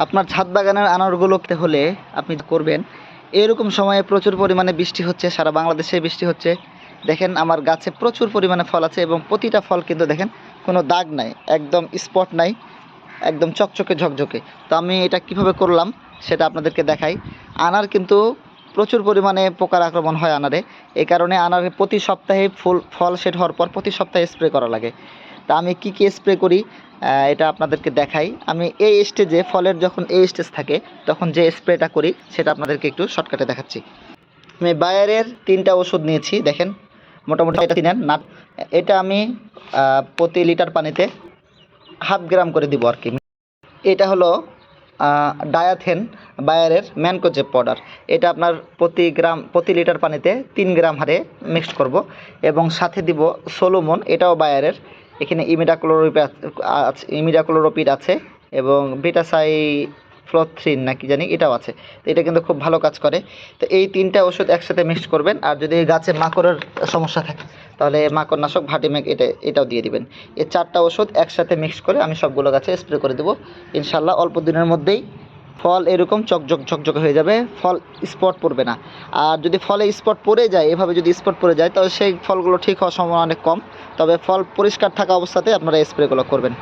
আপনার ছাদ বাগানের আনারগুলোতে হলে আপনি করবেন, এরকম সময়ে প্রচুর পরিমাণে বৃষ্টি হচ্ছে, সারা বাংলাদেশে বৃষ্টি হচ্ছে। দেখেন আমার গাছে প্রচুর পরিমাণে ফল আছে এবং প্রতিটা ফল কিন্তু দেখেন কোনো দাগ নাই, একদম স্পট নাই, একদম চকচকে ঝকঝকে। তো আমি এটা কিভাবে করলাম সেটা আপনাদেরকে দেখাই। আনার কিন্তু প্রচুর পরিমাণে পোকার আক্রমণ হয় আনারে, এই কারণে আনারে প্রতি সপ্তাহে ফল সেট হওয়ার পর প্রতি সপ্তাহে স্প্রে করা লাগে। তা আমি কি স্প্রে করি এটা আপনাদেরকে দেখাই। আমি এই স্টেজে, ফলের যখন এই স্টেজ থাকে তখন যে স্প্রেটা করি সেটা আপনাদেরকে একটু শর্টকাটে দেখাচ্ছি। আমি বায়ারের 3টা ওষুধ নিয়েছি, দেখেন মোটামুটি এটা চিনেন না। এটা আমি প্রতি লিটার পানিতে 0.5 গ্রাম করে দিব আর কি। এটা হলো ডায়াথেন বায়ারের ম্যানকোজেব পাউডার। এটা আপনার প্রতি লিটার পানিতে 3 গ্রাম হারে মিক্সড করব এবং সাথে দিব সোলোমন, এটাও বায়ারের। এখানে ইমিডাক্লোরোপিড আছে এবং বিটাসাইফ্লোথ্রিন না কি জানি এটাও আছে। তো এটা কিন্তু খুব ভালো কাজ করে। তো এই 3টা ওষুধ একসাথে মিক্সড করবেন। আর যদি গাছে মাকড়ের সমস্যা থাকে তাহলে মাকড়নাশক ভাটিমেক এটাও দিয়ে দিবেন। এই 4টা ওষুধ একসাথে মিক্স করে আমি সবগুলো গাছে স্প্রে করে দেবো। ইনশাল্লাহ অল্প দিনের মধ্যেই ফল এরকম ঝকঝকে হয়ে যাবে, ফল স্পট পড়বে না। আর যদি ফলে স্পট পড়ে যায়, এভাবে যদি স্পট পড়ে যায় তাহলে সেই ফলগুলো ঠিক হওয়ার সম্ভাবনা অনেক কম। তবে ফল পরিষ্কার থাকা অবস্থাতে আপনারা স্প্রেগুলো করবেন।